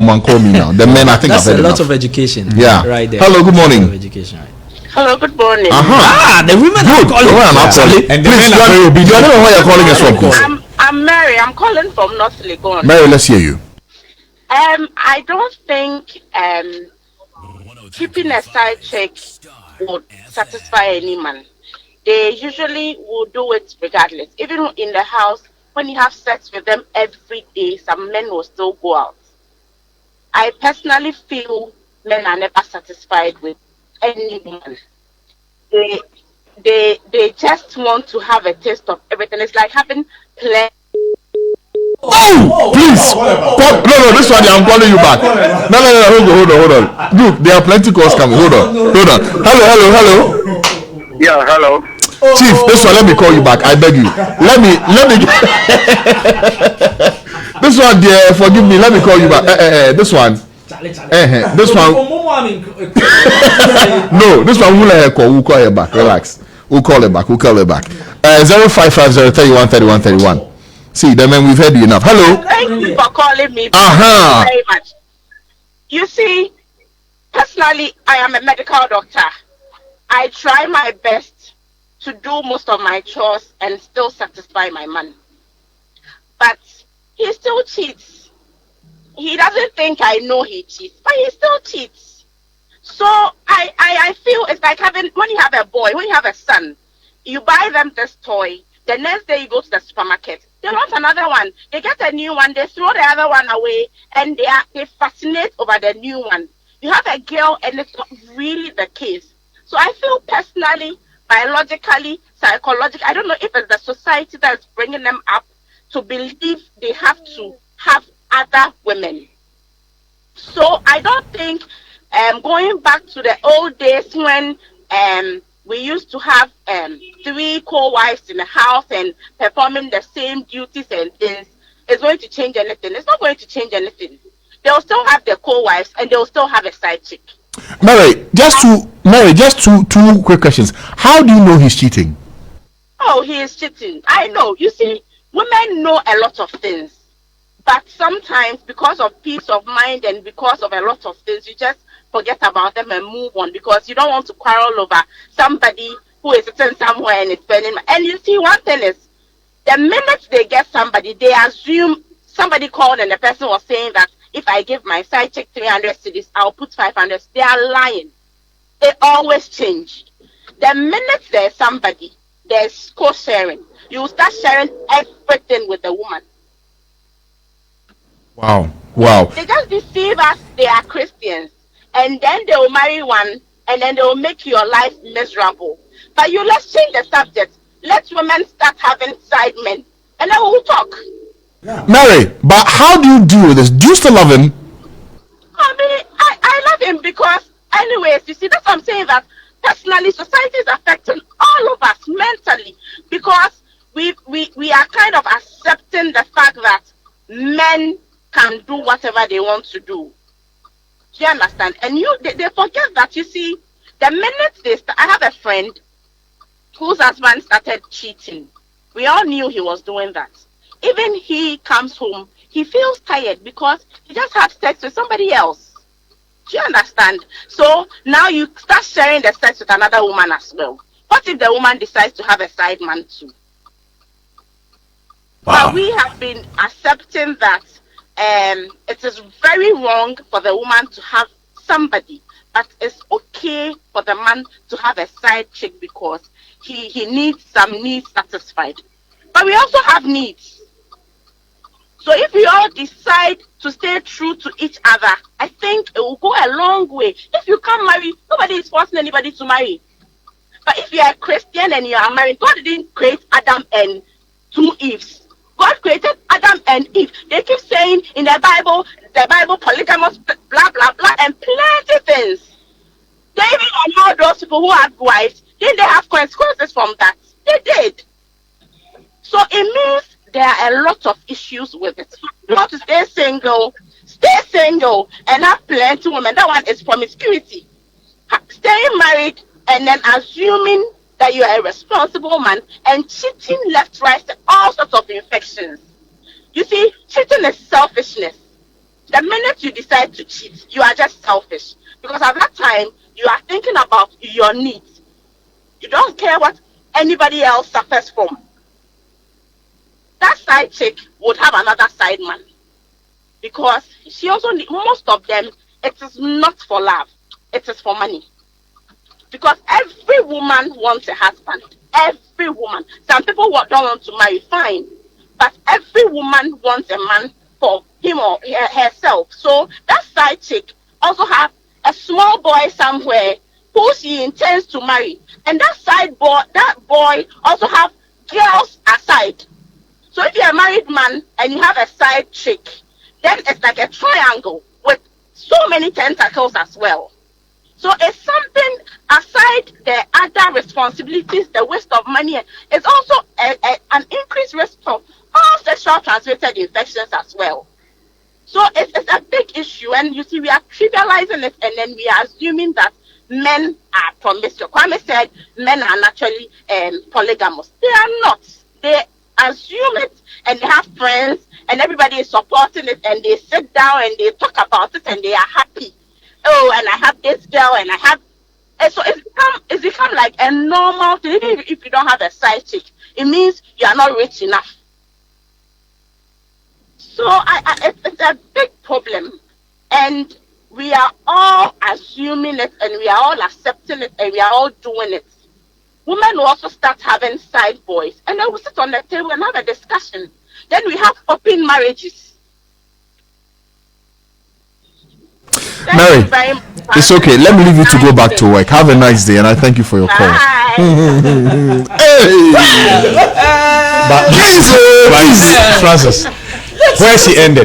man call me now. The men, I think that's I've a had lot enough. of education. Yeah. Right there. Hello, good morning. Education, right. Hello, good morning. The women are calling. And please, you don't know why you're calling us from, please. I'm Mary. I'm calling from North Legon. Mary, let's hear you. I don't think keeping a side chick would satisfy any man. They usually will do it regardless. Even in the house, when you have sex with them every day, some men will still go out. I personally feel men are never satisfied with any woman. They just want to have a taste of everything. It's like having pleasure. Oh, please. No, this one I'm calling you back. No, hold on. Look, there are plenty calls coming. Hold on. Hello. Yeah, hello. Chief, this one, let me call you back. I beg you. Let me. This one, dear, forgive me. Let me call you back. This one. This one. No, this one we'll let her call. We'll call her back. Relax. We'll call her back. 0550-3131. See, the man, we've heard you enough. Hello. Thank you for calling me. Thank you very much. You see, personally, I am a medical doctor. I try my best to do most of my chores and still satisfy my man. But he still cheats. He doesn't think I know he cheats, but he still cheats. So I feel it's like when you have a boy, when you have a son, you buy them this toy. The next day you go to the supermarket, they want another one. They get a new one, they throw the other one away, and they fascinate over the new one. You have a girl, and it's not really the case. So I feel personally, biologically, psychologically, I don't know if it's the society that's bringing them up to believe they have to have other women. So I don't think going back to the old days when we used to have 3 co-wives in the house and performing the same duties and things is going to change anything. It's not going to change anything. They'll still have their co-wives and they'll still have a side chick. Mary, just two quick questions. How do you know he's cheating? Oh, he is cheating. I know. You see, women know a lot of things. But sometimes because of peace of mind and because of a lot of things, you just forget about them and move on because you don't want to quarrel over somebody who is sitting somewhere and is spending. And you see, one thing is, the minute they get somebody, they assume somebody called and the person was saying that if I give my side chick 300 cedis, I'll put 500. They are lying. They always change. The minute there's somebody, there's co-sharing. You will start sharing everything with the woman. Wow. They just deceive us. They are Christians. And then they will marry one, and then they will make your life miserable. But let's change the subject. Let women start having side men, and then we'll talk. Mary, but how do you deal with this? Do you still love him? I mean, I love him because, anyways, you see, that's what I'm saying, that personally, society is affecting all of us mentally because we are kind of accepting the fact that men can do whatever they want to do. Do you understand? And they forget that, you see, the minute I have a friend whose husband started cheating. We all knew he was doing that. Even he comes home, he feels tired because he just had sex with somebody else. Do you understand? So now you start sharing the sex with another woman as well. What if the woman decides to have a side man too? Wow. But we have been accepting that it is very wrong for the woman to have somebody, but it's okay for the man to have a side chick because he needs some needs satisfied. But we also have needs. So if we all decide to stay true to each other, I think it will go a long way. If you can't marry, nobody is forcing anybody to marry. But if you are a Christian and you are married, God didn't create Adam and 2 Eves. God created Adam and Eve. They keep saying in the Bible, polygamous, blah, blah, blah, and plenty things. David and all those people who had wives, didn't they have consequences from that? They did. So it means there are a lot of issues with it. You want to stay single and have plenty of women. That one is promiscuity. Staying married and then assuming that you are a responsible man and cheating left, right, all sorts of infections. You see, cheating is selfishness. The minute you decide to cheat, you are just selfish. Because at that time, you are thinking about your needs. You don't care what anybody else suffers from. That side chick would have another side man. Because she also most of them, it is not for love. It is for money. Because every woman wants a husband. Every woman. Some people don't want to marry, fine. But every woman wants a man for him or herself. So that side chick also have a small boy somewhere who she intends to marry. And that boy also have girls aside. So if you're a married man and you have a side chick, then it's like a triangle with so many tentacles as well. So it's something aside the other responsibilities, the waste of money. It's also an increased risk of all sexual transmitted infections as well. So it's a big issue, and you see, we are trivializing it, and then we are assuming that men are promiscuous. Kwame said men are naturally polygamous. They are not. They assume it, and they have friends, and everybody is supporting it, and they sit down and they talk about it, and they are happy. Oh, and I have this girl, and I have. And so it's become like a normal thing. Even if you don't have a side chick, it means you are not rich enough. So it's a big problem, and we are all assuming it, and we are all accepting it, and we are all doing it. Women will also start having side boys, and then we sit on the table and have a discussion. Then we have open marriages. Mary, it's okay. Let me leave you to go back to work. Have a nice day, and I thank you for your call. Hey! But Francis, where she ended.